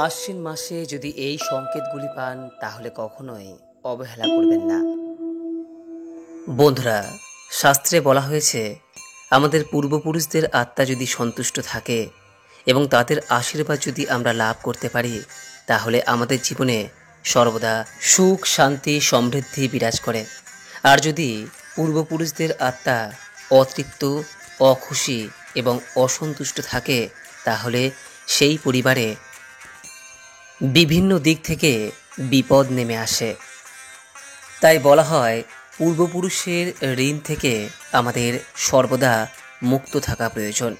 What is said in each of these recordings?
আশ্বিন মাসে যদি এই সংকেতগুলি পান তাহলে কখনোই অবহেলা করবেন না। বন্ধুরা, শাস্ত্রে বলা হয়েছে আমাদের পূর্বপুরুষদের আত্মা যদি সন্তুষ্ট থাকে এবং তাদের আশীর্বাদ যদি আমরা লাভ করতে পারি তাহলে আমাদের জীবনে সর্বদা সুখ, শান্তি, সমৃদ্ধি বিরাজ করে। আর যদি পূর্বপুরুষদের আত্মা অতৃপ্ত, অখুশি এবং অসন্তুষ্ট থাকে তাহলে সেই পরিবারে বিভিন্ন দিক থেকে বিপদ নেমে আসে। তাই বলা হয় পূর্বপুরুষের ঋণ থেকে আমাদের সর্বদা মুক্ত থাকা প্রয়োজন।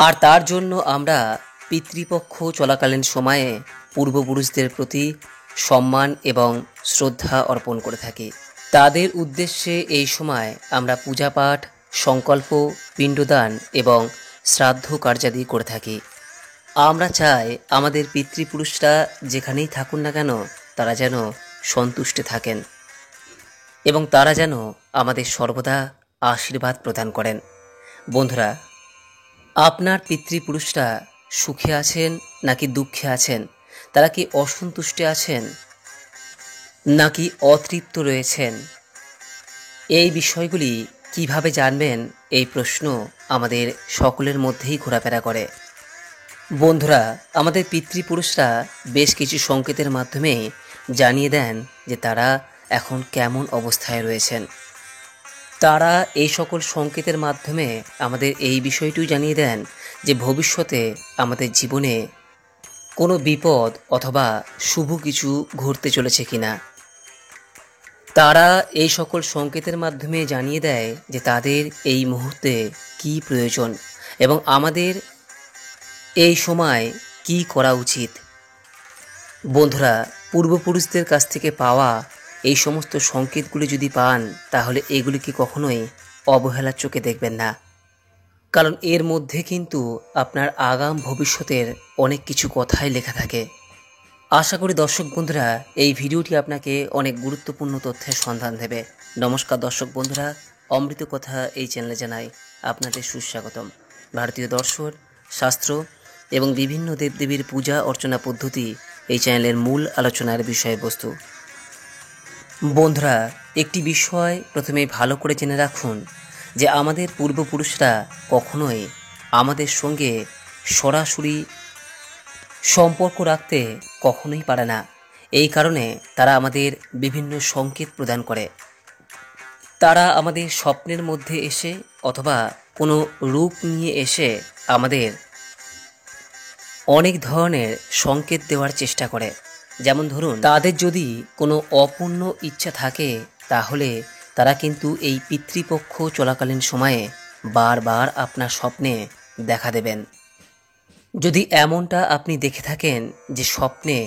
আর তার জন্য আমরা পিতৃপক্ষ চলাকালীন সময়ে পূর্বপুরুষদের প্রতি সম্মান এবং শ্রদ্ধা অর্পণ করে থাকি। তাদের উদ্দেশ্যে এই সময় আমরা পূজাপাঠ, সংকল্প, পিণ্ডদান এবং শ্রাদ্ধ কার্যাদি করে থাকি। আমরা চাই আমাদের পিতৃপুরুষরা যেখানেই থাকুন না কেন তারা যেন সন্তুষ্টে থাকেন এবং তারা যেন আমাদের সর্বদা আশীর্বাদ প্রদান করেন। বন্ধুরা, আপনার পিতৃপুরুষরা সুখে আছেন নাকি দুঃখে আছেন, তারা কি অসন্তুষ্টে আছেন নাকি অতৃপ্ত রয়েছেন, এই বিষয়গুলি কিভাবে জানবেন, এই প্রশ্ন আমাদের সকলের মধ্যেই ঘোরাফেরা করে। বন্ধুরা, আমাদের পিতৃপুরুষরা বেশ কিছু সংকেতের মাধ্যমে জানিয়ে দেন যে তারা এখন কেমন অবস্থায় রয়েছেন। তারা এই সকল সংকেতের মাধ্যমে আমাদের এই বিষয়টিও জানিয়ে দেন যে ভবিষ্যতে আমাদের জীবনে কোনো বিপদ অথবা শুভ কিছু ঘটতে চলেছে কিনা। তারা এই সকল সংকেতের মাধ্যমে জানিয়ে দেয় যে তাদের এই মুহূর্তে কি প্রয়োজন এবং আমাদের এই সময় কি করা উচিত। বন্ধুরা, পূর্বপুরুষদের কাছ থেকে পাওয়া এই সমস্ত সংকেতগুলি যদি পান তাহলে এগুলিকে কখনোই অবহেলার চোখে দেখবেন না, কারণ এর মধ্যে কিন্তু আপনার আগাম ভবিষ্যতের অনেক কিছু কথাই লেখা থাকে। আশা করি দর্শক বন্ধুরা এই ভিডিওটি আপনাকে অনেক গুরুত্বপূর্ণ তথ্যের সন্ধান দেবে। নমস্কার দর্শক বন্ধুরা, অমৃত কথা এই চ্যানেলে জানাই আপনাদের সুস্বাগতম। ভারতীয় দর্শন, শাস্ত্র এবং বিভিন্ন দেবদেবীর পূজা অর্চনা পদ্ধতি এই চ্যানেলের মূল আলোচনার বিষয়বস্তু। বন্ধুরা, একটি বিষয় প্রথমে ভালো করে জেনে রাখুন যে আমাদের পূর্বপুরুষরা কখনোই আমাদের সঙ্গে সরাসরি সম্পর্ক রাখতে কখনোই পারে না। এই কারণে তারা আমাদের বিভিন্ন সংকেত প্রদান করে। তারা আমাদের স্বপ্নের মধ্যে এসে অথবা কোনো রূপ নিয়ে এসে আমাদের অনেক ধরনের সংকেত দেওয়ার চেষ্টা করে। যেমন ধরুন, তাদের যদি কোনো অপূর্ণ ইচ্ছা থাকে তাহলে তারা কিন্তু এই পিতৃপক্ষ চলাকালীন সময়ে বারবার আপনার স্বপ্নে দেখা দেবেন। যদি এমনটা আপনি দেখে থাকেন যে স্বপ্নে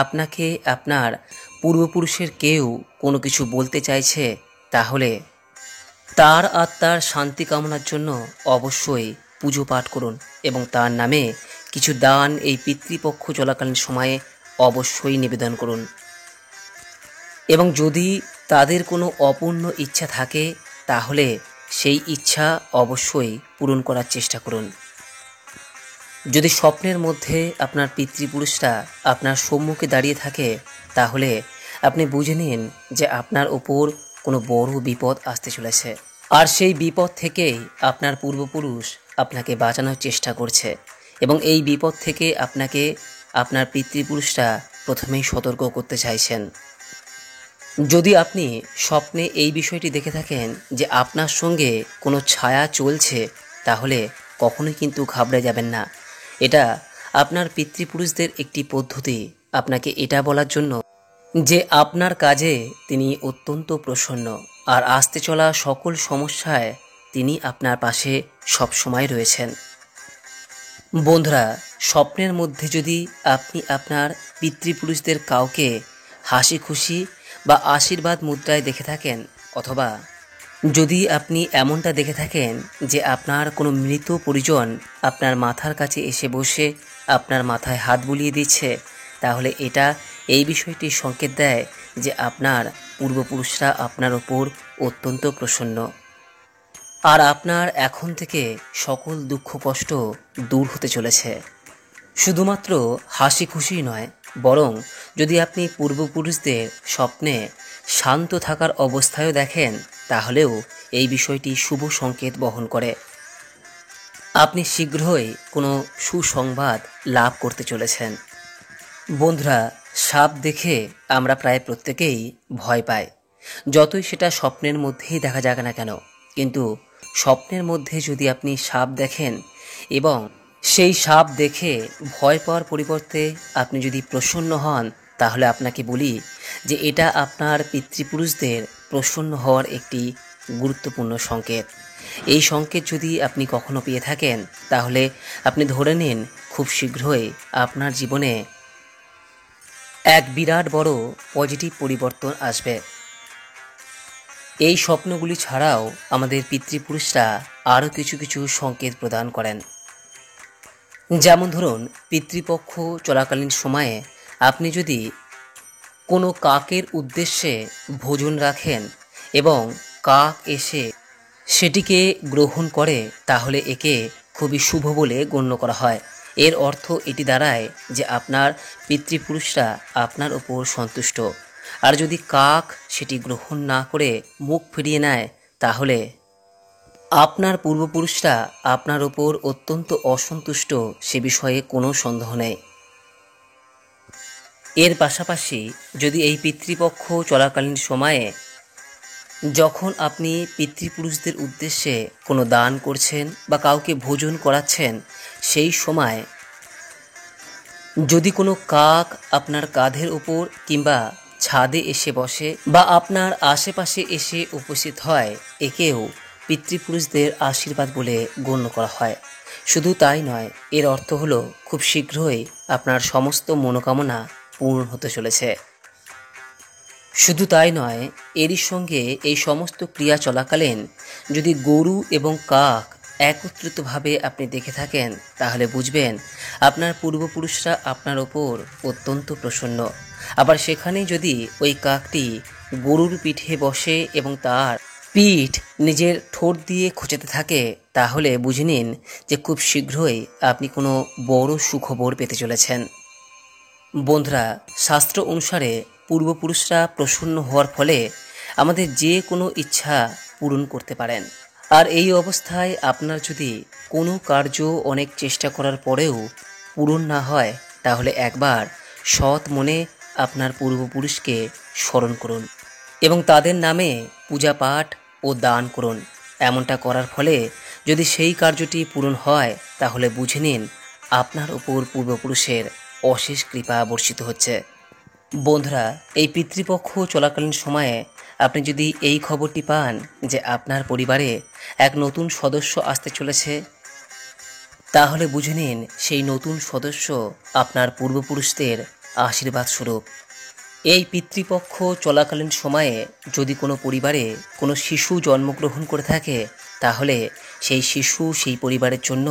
আপনাকে আপনার পূর্বপুরুষের কেউ কোনো কিছু বলতে চাইছে, তাহলে তার আত্মার শান্তি কামনার জন্য অবশ্যই পুজো পাঠ করুন এবং তার নামে কিছু দান এই পিতৃপক্ষ চলাকালীন সময়ে অবশ্যই নিবেদন করুন। এবং যদি তাদের কোনো অপূর্ণ ইচ্ছা থাকে তাহলে সেই ইচ্ছা অবশ্যই পূরণ করার চেষ্টা করুন। যদি স্বপ্নের মধ্যে আপনার পিতৃপুরুষরা আপনার সম্মুখে দাঁড়িয়ে থাকে তাহলে আপনি বুঝে নিন যে আপনার ওপর কোনো বড় বিপদ আসতে চলেছে, আর সেই বিপদ থেকেই আপনার পূর্বপুরুষ আপনাকে বাঁচানোর চেষ্টা করছে এবং এই বিপদ থেকে আপনাকে আপনার পিতৃপুরুষরা প্রথমেই সতর্ক করতে চাইছেন। যদি আপনি স্বপ্নে এই বিষয়টি দেখে থাকেন যে আপনার সঙ্গে কোনো ছায়া চলছে তাহলে কখনোই কিন্তু ঘাবড়ে যাবেন না। এটা আপনার পিতৃপুরুষদের একটি পদ্ধতি আপনাকে এটা বলার জন্য যে আপনার কাজে তিনি অত্যন্ত প্রসন্ন আর আসতে চলা সকল সমস্যায় তিনি আপনার পাশে সবসময় রয়েছেন। বন্ধুরা, স্বপ্নের মধ্যে যদি আপনি আপনার পিতৃপুরুষদের কাউকে হাসি খুশি বা আশীর্বাদ মুদ্রায় দেখে থাকেন, অথবা যদি আপনি এমনটা দেখে থাকেন যে আপনার কোনো মৃত পরিজন আপনার মাথার কাছে এসে বসে আপনার মাথায় হাত বুলিয়ে দিচ্ছে, তাহলে এটা এই বিষয়টি সংকেত দেয় যে আপনার পূর্বপুরুষরা আপনার ওপর অত্যন্ত প্রসন্ন আর আপনার এখন থেকে সকল দুঃখ কষ্ট দূর হতে চলেছে। শুধুমাত্র হাসি খুশি নয়, বরং যদি আপনি পূর্বপুরুষদের স্বপ্নে শান্ত থাকার অবস্থায়ও দেখেন, তাহলেও এই বিষয়টি শুভ সংকেত বহন করে। আপনি শীঘ্রই কোনো সুসংবাদ লাভ করতে চলেছেন। বন্ধুরা, সাপ দেখে আমরা প্রায় প্রত্যেকেই ভয় পাই, যতই সেটা স্বপ্নের মধ্যেই দেখা যাক না কেন। কিন্তু স্বপ্নের মধ্যে যদি আপনি সাপ দেখেন এবং সেই সাপ দেখে ভয় পাওয়ার পরিবর্তে আপনি যদি প্রসন্ন হন, তাহলে আপনাকে বলি যে এটা আপনার পিতৃপুরুষদের প্রসন্ন হওয়ার একটি গুরুত্বপূর্ণ সংকেত। এই সংকেত যদি আপনি কখনো পেয়ে থাকেন, তাহলে আপনি ধরে নিন খুব শীঘ্রই আপনার জীবনে এক বিরাট বড় পজিটিভ পরিবর্তন আসবে। এই স্বপ্নগুলি ছাড়াও আমাদের পিতৃপুরুষরা আরও কিছু কিছু সংকেত প্রদান করেন। যেমন ধরুন, পিতৃপক্ষ চলাকালীন সময়ে আপনি যদি কোনো কাকের উদ্দেশ্যে ভোজন রাখেন এবং কাক এসে সেটিকে গ্রহণ করে, তাহলে একে খুবই শুভ বলে গণ্য করা হয়। এর অর্থ এটি দাঁড়ায় যে আপনার পিতৃপুরুষরা আপনার ওপর সন্তুষ্ট। আর যদি কাক সেটি গ্রহণ না করে মুখ ফিরিয়ে নেয়, তাহলে আপনার পূর্বপুরুষরা আপনার ওপর অত্যন্ত অসন্তুষ্ট, সে বিষয়ে কোনো সন্দেহ নেই। এর পাশাপাশি যদি এই পিতৃপক্ষ চলাকালীন সময়ে যখন আপনি পিতৃপুরুষদের উদ্দেশ্যে কোনো দান করছেন বা কাউকে ভোজন করাচ্ছেন, সেই সময় যদি কোনো কাক আপনার কাঁধের ওপর কিংবা ছাদে এসে বসে বা আপনার আশেপাশে এসে উপস্থিত হয়, একেও পিতৃপুরুষদের আশীর্বাদ বলে গণ্য করা হয়। শুধু তাই নয়, এর অর্থ হলো খুব শীঘ্রই আপনার সমস্ত মনোকামনা পূর্ণ হতে চলেছে। শুধু তাই নয়, এরই সঙ্গে এই সমস্ত ক্রিয়া চলাকালীন যদি গরু এবং কাক একত্রিতভাবে আপনি দেখে থাকেন, তাহলে বুঝবেন আপনার পূর্বপুরুষরা আপনার ওপর অত্যন্ত প্রসন্ন। আবার সেখানেই যদি ওই কাকটি গরুর পিঠে বসে এবং তার পিঠ নিজের ঠোঁট দিয়ে খোঁচাতে থাকে, তাহলে বুঝে নিন যে খুব শীঘ্রই আপনি কোনো বড় সুখবর পেতে চলেছেন। বন্ধুরা, শাস্ত্র অনুসারে পূর্বপুরুষরা প্রসন্ন হওয়ার ফলে আমাদের যে কোনো ইচ্ছা পূরণ করতে পারেন। আর এই অবস্থায় আপনার যদি কোনো কার্য অনেক চেষ্টা করার পরেও পূরণ না হয়, তাহলে একবার সৎ মনে আপনার পূর্বপুরুষকে স্মরণ করুন এবং তাদের নামে পূজা পাঠ ও দান করুন। এমনটা করার ফলে যদি সেই কার্যটি পূরণ হয়, তাহলে বুঝে নিন আপনার উপর পূর্বপুরুষের অশেষ কৃপা বর্ষিত হচ্ছে। বন্ধুরা, এই পিতৃপক্ষ চলাকালীন সময়ে আপনি যদি এই খবরটি পান যে আপনার পরিবারে এক নতুন সদস্য আসতে চলেছে, তাহলে বুঝে নিন সেই নতুন সদস্য আপনার পূর্বপুরুষদের আশীর্বাদ স্বরূপ। এই পিতৃপক্ষ চলাকালীন সময়ে যদি কোনো পরিবারে কোনো শিশু জন্মগ্রহণ করে থাকে, তাহলে সেই শিশু সেই পরিবারের জন্য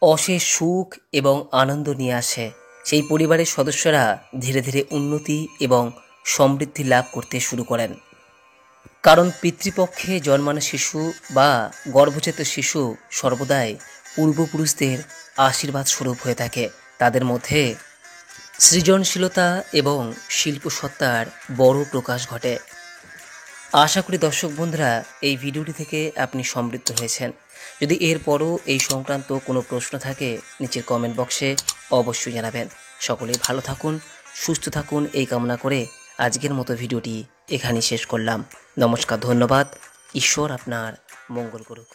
অশেষ সুখ এবং আনন্দ নিয়ে আসে। সেই পরিবারের সদস্যরা ধীরে ধীরে উন্নতি এবং সমৃদ্ধি লাভ করতে শুরু করেন। কারণ পিতৃপক্ষে জন্মানো শিশু বা গর্ভজাত শিশু সর্বদাই পূর্বপুরুষদের আশীর্বাদ স্বরূপ হয়ে থাকে। তাদের মধ্যে সৃজনশীলতা এবং শিল্পসত্তার বড় প্রকাশ ঘটে। আশা করি দর্শক বন্ধুরা, এই ভিডিওটি থেকে আপনি সমৃদ্ধ হয়েছেন। যদি এরপরও এই সংক্রান্ত কোনো প্রশ্ন থাকে, নিচের কমেন্ট বক্সে অবশ্যই জানাবেন। সকলেই ভালো থাকুন, সুস্থ থাকুন এই কামনা করে আজকের মতো ভিডিওটি এখানেই শেষ করলাম। নমস্কার, ধন্যবাদ। ঈশ্বর আপনার মঙ্গল করুক।